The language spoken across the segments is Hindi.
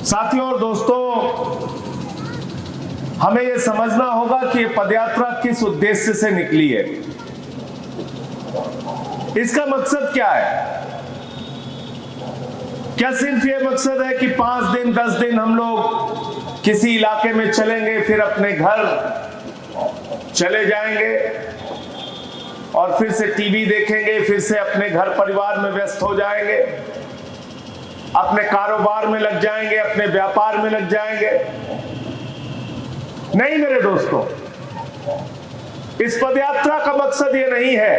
साथियों और दोस्तों, हमें यह समझना होगा कि पदयात्रा किस उद्देश्य से निकली है, इसका मकसद क्या है। क्या सिर्फ ये मकसद है कि 5 दिन 10 दिन हम लोग किसी इलाके में चलेंगे, फिर अपने घर चले जाएंगे और फिर से टीवी देखेंगे, फिर से अपने घर परिवार में व्यस्त हो जाएंगे, अपने कारोबार में लग जाएंगे, अपने व्यापार में लग जाएंगे? नहीं मेरे दोस्तों, इस पदयात्रा का मकसद ये नहीं है।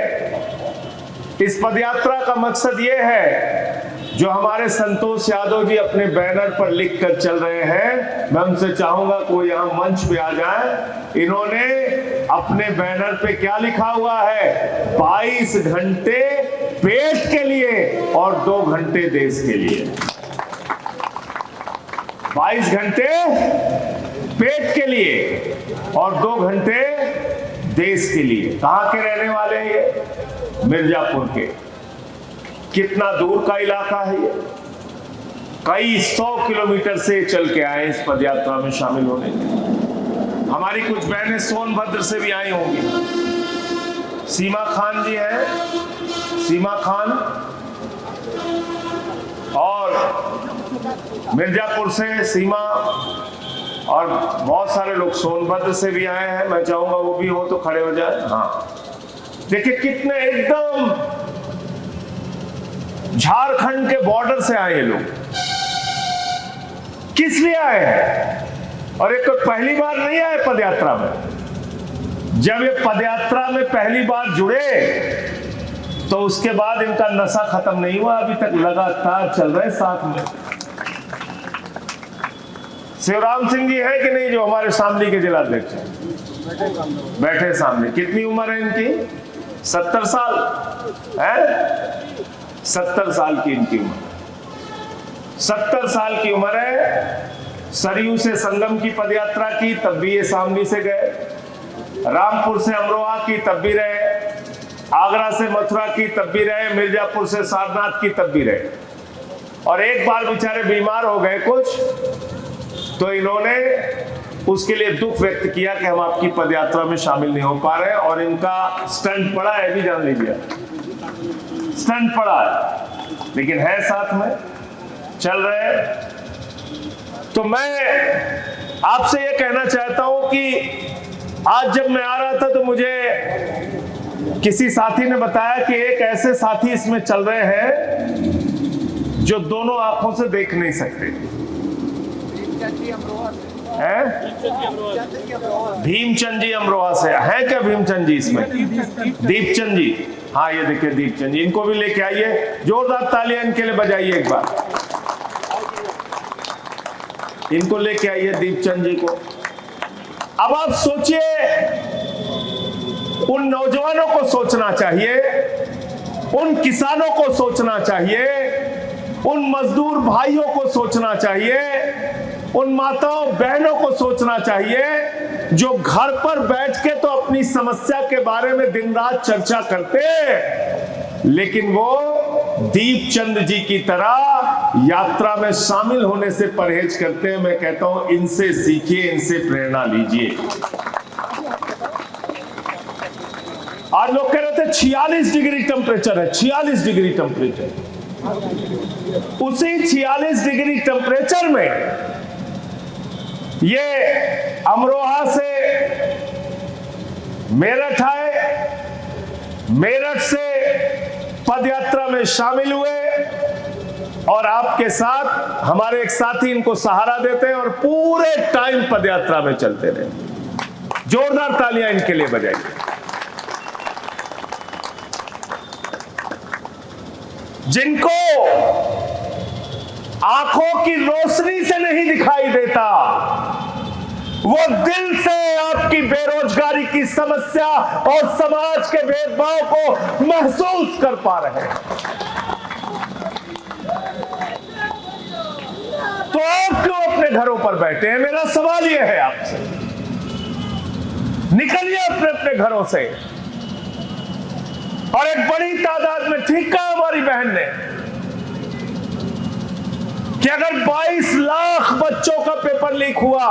इस पदयात्रा का मकसद ये है जो हमारे संतोष यादव जी अपने बैनर पर लिख कर चल रहे हैं। मैं उनसे चाहूंगा कोई यहां मंच पे आ जाए। इन्होंने अपने बैनर पे क्या लिखा हुआ है? 22 घंटे पेट के लिए और 2 घंटे देश के लिए। 22 घंटे पेट के लिए और 2 घंटे देश के लिए। कहां के रहने वाले हैं ये? मिर्जापुर के। कितना दूर का इलाका है ये? कई 100 किलोमीटर से चल के आए इस पदयात्रा में शामिल होने के लिए। हमारी कुछ बहनें सोनभद्र से भी आई होंगी। सीमा खान जी हैं, सीमा खान, और मिर्जापुर से सीमा, और बहुत सारे लोग सोनभद्र से भी आए हैं। मैं चाहूंगा वो भी हो तो खड़े हो जाए। हाँ, देखिए कितने एकदम झारखंड के बॉर्डर से आए ये लोग। किस लिए आए हैं? और एक तो पहली बार नहीं आए पदयात्रा में। जब ये पदयात्रा में पहली बार जुड़े तो उसके बाद इनका नशा खत्म नहीं हुआ, अभी तक लगातार चल रहे साथ में। शिवराम सिंह जी है कि नहीं, जो हमारे शामली के जिलाध्यक्ष हैं, बैठे सामने। कितनी उम्र है इनकी? 70 साल है। 70 साल की इनकी उम्र। 70 साल की उम्र है। सरयू से संगम की पदयात्रा की, तब भी ये शामली से गए। रामपुर से अमरोहा की, तब भी रहे। आगरा से मथुरा की, तब भी रहे। मिर्जापुर से सारनाथ की, तब भी रहे। और एक बार बेचारे बीमार हो गए कुछ, तो इन्होंने उसके लिए दुख व्यक्त किया कि हम आपकी पदयात्रा में शामिल नहीं हो पा रहे। और इनका स्टंट पड़ा है, भी जान लीजिए, स्टंट पड़ा है, लेकिन है साथ में, चल रहे हैं। तो मैं आपसे यह कहना चाहता हूं कि आज जब मैं आ रहा था तो मुझे किसी साथी ने बताया कि एक ऐसे साथी इसमें चल रहे हैं जो दोनों आंखों से देख नहीं सकते हैं। भीमचंद जी अमरोहा से है क्या? भीमचंद जी इसमें? दीपचंद जी, हाँ ये देखिए दीपचंद जी, इनको भी लेके आइए। जोरदार तालियां इनके लिए बजाइए एक बार। इनको लेके आइए दीपचंद जी को। अब आप सोचिए, उन नौजवानों को सोचना चाहिए, उन किसानों को सोचना चाहिए, उन मजदूर भाइयों को सोचना चाहिए, उन माताओं बहनों को सोचना चाहिए जो घर पर बैठ के तो अपनी समस्या के बारे में दिन रात चर्चा करते, लेकिन वो दीपचंद जी की तरह यात्रा में शामिल होने से परहेज करते हैं। मैं कहता हूं इनसे सीखिए, इनसे प्रेरणा लीजिए। आज लोग कह रहे थे 46 डिग्री टेम्परेचर है, 46 डिग्री टेम्परेचर। उसी 46 डिग्री टेम्परेचर में ये अमरोहा से मेरठ आए, मेरठ से पदयात्रा में शामिल हुए, और आपके साथ हमारे एक साथी इनको सहारा देते हैं और पूरे टाइम पदयात्रा में चलते रहे। जोरदार तालियां इनके लिए बजाइए। जिनको आंखों की रोशनी से नहीं दिखाई देता, वो दिल से आपकी बेरोजगारी की समस्या और समाज के भेदभाव को महसूस कर पा रहे हैं। तो आप क्यों अपने घरों पर बैठे हैं? मेरा सवाल यह है आपसे, निकलिए अपने अपने घरों से। और एक बड़ी तादाद में, ठीक कहा हमारी बहन ने, कि अगर 22 लाख बच्चों का पेपर लीक हुआ,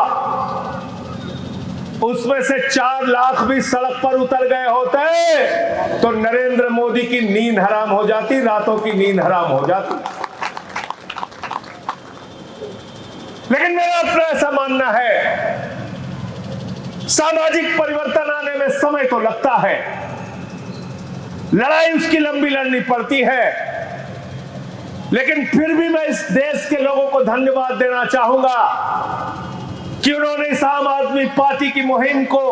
उसमें से 4 लाख भी सड़क पर उतर गए होते तो नरेंद्र मोदी की नींद हराम हो जाती, रातों की नींद हराम हो जाती। लेकिन मेरा अपना ऐसा मानना है, सामाजिक परिवर्तन आने में समय तो लगता है, लड़ाई उसकी लंबी लड़नी पड़ती है, लेकिन फिर भी मैं इस देश के लोगों को धन्यवाद देना चाहूंगा कि उन्होंने इस आम आदमी पार्टी की मुहिम को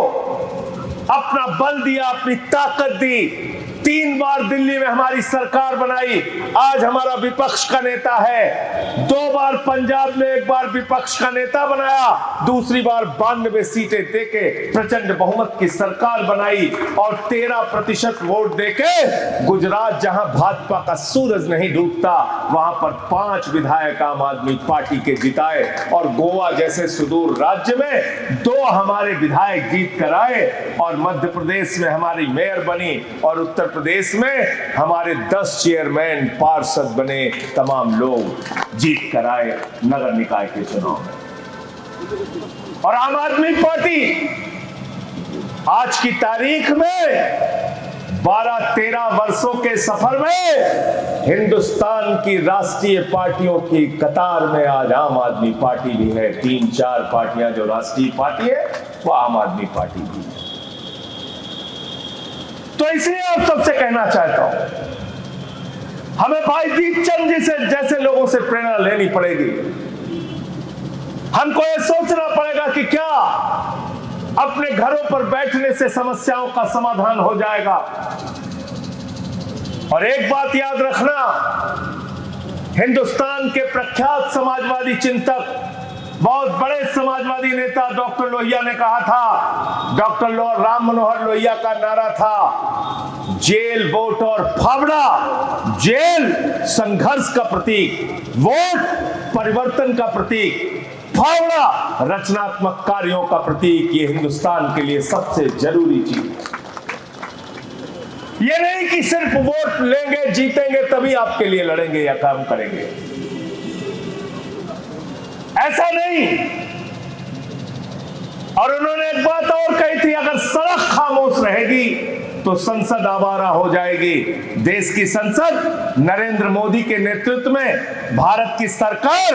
अपना बल दिया, अपनी ताकत दी। 3 बार दिल्ली में हमारी सरकार बनाई, आज हमारा विपक्ष का नेता है। 2 बार पंजाब में, 1 बार विपक्ष का नेता बनाया, दूसरी बार 92 सीटें देके प्रचंड बहुमत की सरकार बनाई और 13% वोट देके गुजरात, जहां भाजपा का सूरज नहीं डूबता, वहां पर 5 विधायक आम आदमी पार्टी के जिताए और गोवा जैसे सुदूर राज्य में 2 हमारे विधायक जीत कर आए और मध्य प्रदेश में हमारी मेयर बनी और उत्तर प्रदेश में हमारे 10 चेयरमैन पार्षद बने, तमाम लोग जीत कर आए नगर निकाय के चुनाव में। और आम आदमी पार्टी आज की तारीख में 12-13 वर्षों के सफर में हिंदुस्तान की राष्ट्रीय पार्टियों की कतार में आज आम आदमी पार्टी भी है। 3-4 पार्टियां जो राष्ट्रीय पार्टी है वो आम आदमी पार्टी भी है। तो इसलिए आप सबसे कहना चाहता हूं, हमें भाई दीपचंद जी से जैसे लोगों से प्रेरणा लेनी पड़ेगी। हमको यह सोचना पड़ेगा कि क्या अपने घरों पर बैठने से समस्याओं का समाधान हो जाएगा। और एक बात याद रखना, हिंदुस्तान के प्रख्यात समाजवादी चिंतक, बहुत बड़े समाजवादी नेता डॉक्टर लोहिया ने कहा था, डॉक्टर राम मनोहर लोहिया का नारा था, जेल, वोट और फावड़ा। जेल संघर्ष का प्रतीक, वोट परिवर्तन का प्रतीक, फावड़ा रचनात्मक कार्यों का प्रतीक। ये हिंदुस्तान के लिए सबसे जरूरी चीज। ये नहीं कि सिर्फ वोट लेंगे, जीतेंगे तभी आपके लिए लड़ेंगे या काम करेंगे, ऐसा नहीं। और उन्होंने एक बात और कही थी, अगर सड़क खामोश रहेगी तो संसद आवारा हो जाएगी। देश की संसद नरेंद्र मोदी के नेतृत्व में भारत की सरकार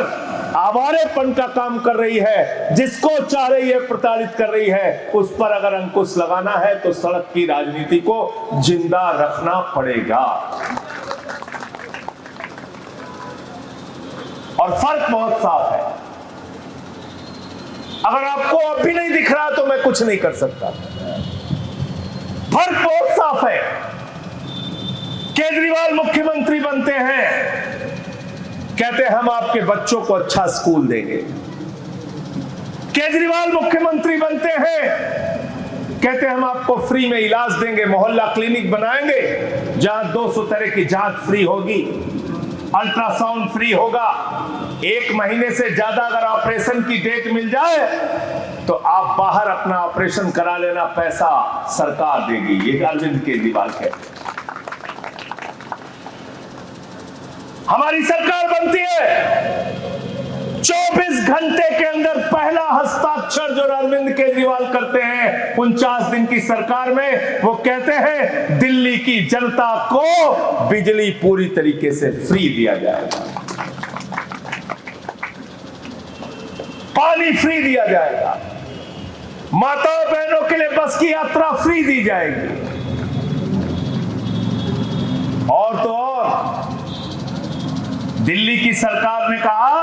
आवारेपन का काम कर रही है, जिसको चाह रही है प्रताड़ित कर रही है। उस पर अगर अंकुश लगाना है तो सड़क की राजनीति को जिंदा रखना पड़ेगा। और फर्क बहुत साफ है। अगर आपको अब भी नहीं दिख रहा तो मैं कुछ नहीं कर सकता। फर्क बहुत साफ है। केजरीवाल मुख्यमंत्री बनते हैं, कहते हैं हम आपके बच्चों को अच्छा स्कूल देंगे। केजरीवाल मुख्यमंत्री बनते हैं, कहते हैं हम आपको फ्री में इलाज देंगे, मोहल्ला क्लिनिक बनाएंगे जहां 200 तरह की जांच फ्री होगी, अल्ट्रासाउंड फ्री होगा। 1 महीने से ज्यादा अगर ऑपरेशन की डेट मिल जाए तो आप बाहर अपना ऑपरेशन करा लेना, पैसा सरकार देगी। ये अरविंद केजरीवाल कहते हैं। हमारी सरकार बनती है, 24 घंटे के अंदर पहला हस्ताक्षर जो अरविंद केजरीवाल करते हैं 49 दिन की सरकार में, वो कहते हैं दिल्ली की जनता को बिजली पूरी तरीके से फ्री दिया जाएगा, पानी फ्री दिया जाएगा, माताओं बहनों के लिए बस की यात्रा फ्री दी जाएगी। और तो और दिल्ली की सरकार ने कहा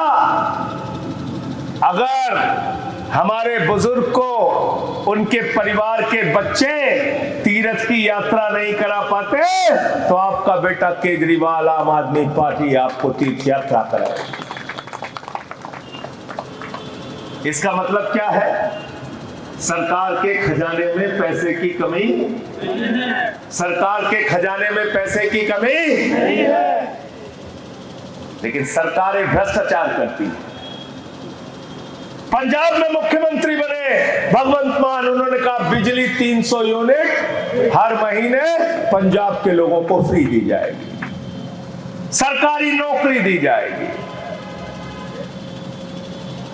अगर हमारे बुजुर्ग को उनके परिवार के बच्चे तीर्थ की यात्रा नहीं करा पाते तो आपका बेटा केजरीवाल आम आदमी पार्टी आपको तीर्थ यात्रा कराएगी। इसका मतलब क्या है? सरकार के खजाने में पैसे की कमी नहीं है। सरकार के खजाने में पैसे की कमी नहीं है, लेकिन सरकारें भ्रष्टाचार करती हैं। पंजाब में मुख्यमंत्री बने भगवंत मान, उन्होंने कहा बिजली 300 यूनिट हर महीने पंजाब के लोगों को फ्री दी जाएगी, सरकारी नौकरी दी जाएगी।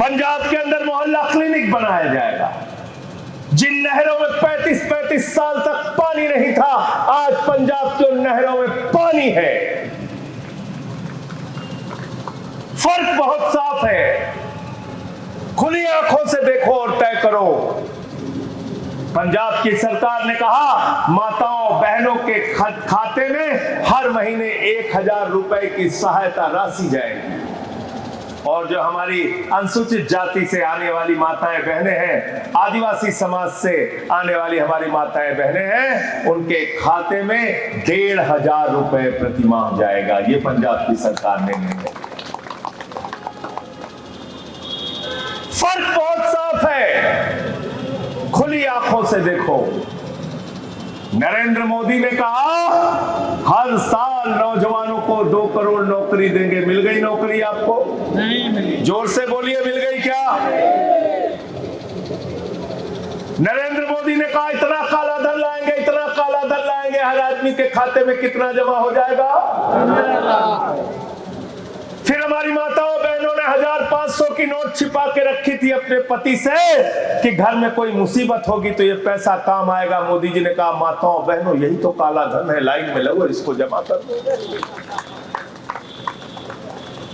पंजाब के अंदर मोहल्ला क्लिनिक बनाया जाएगा। जिन नहरों में 35-35 साल तक पानी नहीं था, आज पंजाब की नहरों में पानी है। फर्क बहुत साफ है, खुली आंखों से देखो और तय करो। पंजाब की सरकार ने कहा माताओं बहनों के खाते में हर महीने 1000 रुपए की सहायता राशि जाएगी, और जो हमारी अनुसूचित जाति से आने वाली माताएं बहनें हैं, आदिवासी समाज से आने वाली हमारी माताएं बहनें हैं, उनके खाते में 1500 रुपए प्रति माह जाएगा। ये पंजाब की सरकार ने निर्णय। फर्क बहुत साफ है, खुली आंखों से देखो। नरेंद्र मोदी ने कहा हर साल नौजवानों को 2 करोड़ नौकरी देंगे। मिल गई नौकरी आपको? नहीं मिली। जोर से बोलिए, मिल गई क्या? नरेंद्र मोदी ने कहा इतना काला धन लाएंगे, इतना काला धन लाएंगे, हर आदमी के खाते में कितना जमा हो जाएगा? 15,00,000। फिर हमारी माताओं बहनों ने 1500 की नोट छिपा के रखी थी अपने पति से कि घर में कोई मुसीबत होगी तो ये पैसा काम आएगा। मोदी जी ने कहा माताओं बहनों यही तो काला धन है, लाइन में लगो, इसको जमा कर दो।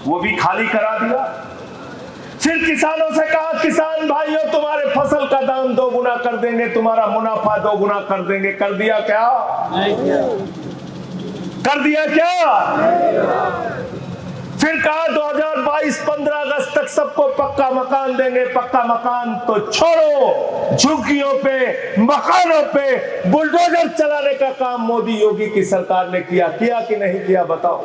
वो भी खाली करा दिया। फिर किसानों से कहा किसान भाइयों तुम्हारे फसल का दाम 2 गुना कर देंगे, तुम्हारा मुनाफा 2 गुना कर देंगे। कर दिया क्या? नहीं किया। कर दिया क्या? फिर कहा 2022 15 अगस्त तक सबको पक्का मकान देंगे। पक्का मकान तो छोड़ो, झुग्गियों पे, मकानों पे बुलडोजर चलाने का काम मोदी योगी की सरकार ने किया कि नहीं किया? बताओ।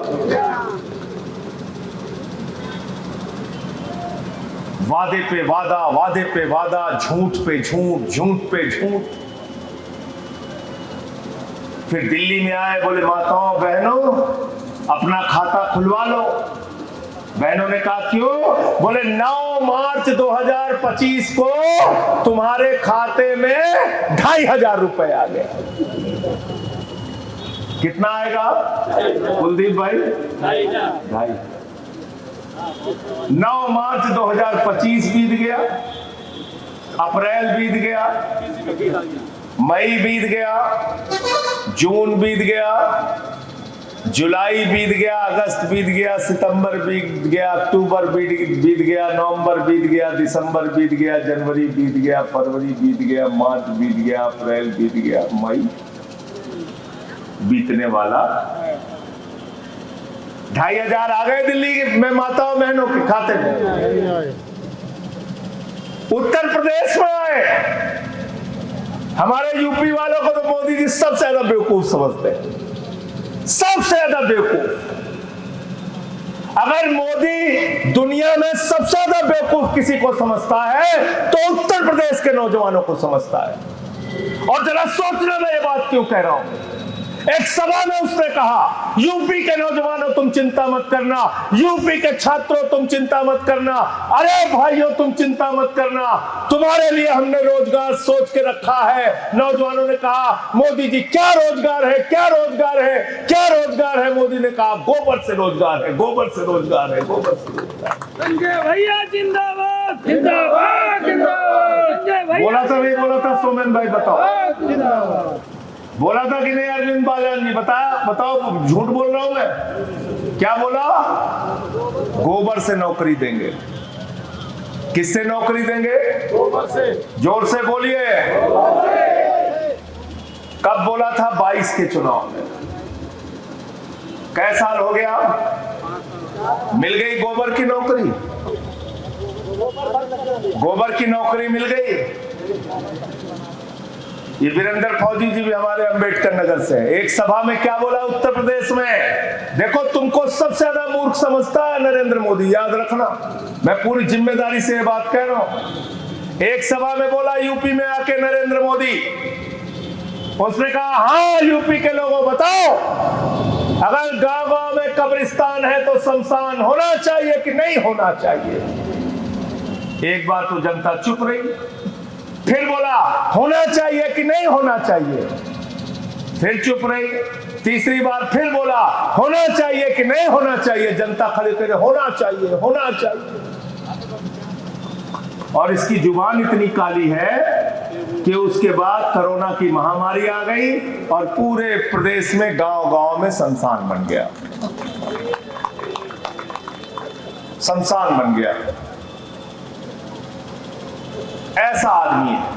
वादे पे वादा, वादे पे वादा, झूठ पे झूठ, झूठ पे झूठ। फिर दिल्ली में आए, बोले माताओं बहनों अपना खाता खुलवा लो। बहनों ने कहा क्यों? बोले 9 मार्च 2025 को तुम्हारे खाते में 2500 रुपए आ गए। कितना आएगा कुलदीप भाई? 2.5। 9 मार्च 2025 बीत गया, अप्रैल बीत गया, मई बीत गया, जून बीत गया, जुलाई बीत गया, अगस्त बीत गया, सितंबर बीत गया, अक्टूबर बीत गया, नवंबर बीत गया, दिसंबर बीत गया, जनवरी बीत गया, फरवरी बीत गया, मार्च बीत गया, अप्रैल बीत गया, मई बीतने वाला। 2500 आ गए दिल्ली में माताओं बहनों के खाते में। उत्तर प्रदेश में आए, हमारे यूपी वालों को तो मोदी जी सबसे ज्यादा बेवकूफ समझते हैं, सबसे ज्यादा बेवकूफ। अगर मोदी दुनिया में सबसे ज्यादा बेवकूफ किसी को समझता है तो उत्तर प्रदेश के नौजवानों को समझता है। और जरा सोचना मैं ये बात क्यों कह रहा हूं। एक सभा में उसने कहा यूपी के नौजवानों तुम चिंता मत करना, यूपी के छात्रों तुम चिंता मत करना, अरे भाइयों तुम चिंता मत करना, तुम्हारे लिए हमने रोजगार सोच के रखा है। नौजवानों ने कहा मोदी जी क्या रोजगार है, क्या रोजगार है, क्या रोजगार है? मोदी ने कहा गोबर से रोजगार है, गोबर से रोजगार है, गोबर से रोजगार। संजय भैया जिंदाबाद, जिंदाबाद, जिंदाबाद। बोला था नहीं बोला था सोमेन भाई? बताओ, बोला था कि नहीं अरविंद बालन जी? बताओ, झूठ बोल रहा हूं मैं? क्या बोला? गोबर से नौकरी देंगे। किससे नौकरी देंगे? गोबर से। जोर से बोलिए। कब बोला था? 22 के चुनाव में। कै साल हो गया? मिल गई गोबर की नौकरी? गोबर की नौकरी मिल गई। ये वीरेंद्र फौजी जी भी हमारे अंबेडकर नगर से है। एक सभा में क्या बोला उत्तर प्रदेश में? देखो तुमको सबसे ज्यादा मूर्ख समझता है नरेंद्र मोदी, याद रखना, मैं पूरी जिम्मेदारी से ये बात कह रहा हूं। एक सभा में बोला यूपी में आके नरेंद्र मोदी, उसने कहा हाँ यूपी के लोगों बताओ अगर गांव गांव में कब्रिस्तान है तो शमशान होना चाहिए कि नहीं होना चाहिए? एक बार तो जनता चुप रही, फिर बोला होना चाहिए कि नहीं होना चाहिए, फिर चुप रही, तीसरी बार फिर बोला होना चाहिए कि नहीं होना चाहिए, जनता खड़ी करे होना चाहिए, होना चाहिए। और इसकी जुबान इतनी काली है कि उसके बाद कोरोना की महामारी आ गई और पूरे प्रदेश में गांव-गांव में शमशान बन गया, शमशान बन गया। ऐसा आदमी है।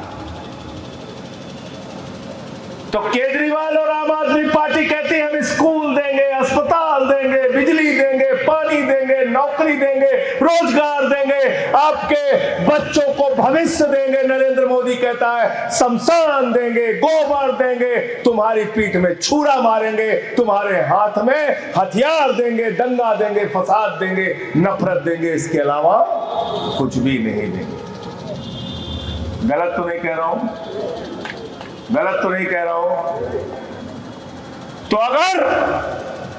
तो केजरीवाल और आम आदमी पार्टी कहती है हम स्कूल देंगे, अस्पताल देंगे, बिजली देंगे, पानी देंगे, नौकरी देंगे, रोजगार देंगे, आपके बच्चों को भविष्य देंगे। नरेंद्र मोदी कहता है शमशान देंगे, गोबर देंगे, तुम्हारी पीठ में छुरा मारेंगे, तुम्हारे हाथ में हथियार देंगे, दंगा देंगे, फसाद देंगे, नफरत देंगे, इसके अलावा कुछ भी नहीं देंगे। गलत तो नहीं कह रहा हूं? गलत तो नहीं कह रहा हूं? तो अगर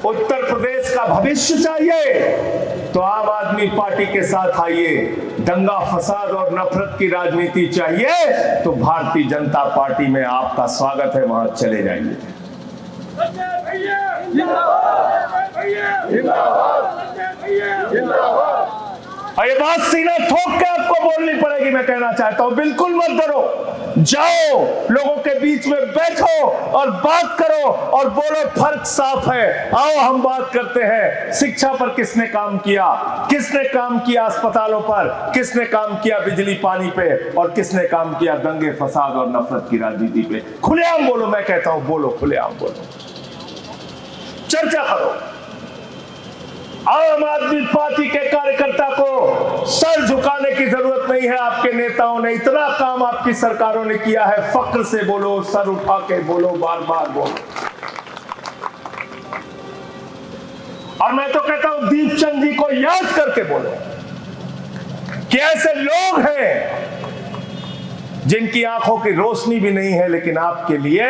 उत्तर प्रदेश का भविष्य चाहिए तो आम आदमी पार्टी के साथ आइए। दंगा फसाद और नफरत की राजनीति चाहिए तो भारतीय जनता पार्टी में आपका स्वागत है, वहां चले जाइए। और ये बात सीना ठोक के आपको बोलनी पड़ेगी। मैं कहना चाहता हूं बिल्कुल मत डरो, जाओ लोगों के बीच में बैठो और बात करो और बोलो फर्क साफ है। आओ हम बात करते हैं शिक्षा पर किसने काम किया, किसने काम किया अस्पतालों पर, किसने काम किया बिजली पानी पे, और किसने काम किया दंगे फसाद और नफरत की राजनीति पे। खुलेआम बोलो, मैं कहता हूं बोलो, खुलेआम बोलो, चर्चा करो। आम आदमी पार्टी के कार्यकर्ता को सर झुकाने की जरूरत नहीं है। आपके नेताओं ने इतना काम आपकी सरकारों ने किया है, फक्र से बोलो, सर उठा के बोलो, बार बार बोलो। और मैं तो कहता हूं दीपचंद जी को याद करके बोलो कि ऐसे लोग हैं जिनकी आंखों की रोशनी भी नहीं है, लेकिन आपके लिए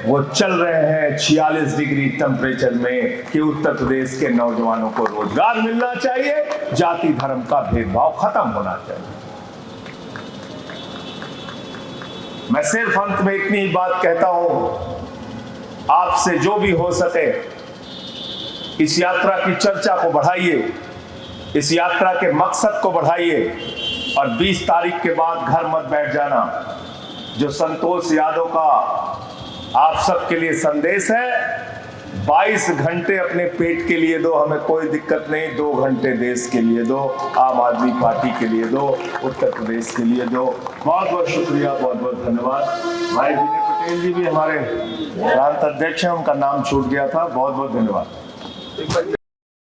वो चल रहे हैं 46 डिग्री टेम्परेचर में कि उत्तर प्रदेश के नौजवानों को रोजगार मिलना चाहिए, जाति धर्म का भेदभाव खत्म होना चाहिए। मैं सिर्फ अंत में इतनी ही बात कहता हूं, आपसे जो भी हो सके इस यात्रा की चर्चा को बढ़ाइए, इस यात्रा के मकसद को बढ़ाइए और 20 तारीख के बाद घर मत बैठ जाना। जो संतोष यादव का आप सबके लिए संदेश है, 22 घंटे अपने पेट के लिए दो, हमें कोई दिक्कत नहीं, 2 घंटे देश के लिए दो, आम आदमी पार्टी के लिए दो, उत्तर प्रदेश के लिए दो। बहुत बहुत शुक्रिया, बहुत बहुत धन्यवाद। भाई विनय पटेल जी भी हमारे प्रांत अध्यक्ष हैं, उनका नाम छूट गया था, बहुत बहुत धन्यवाद।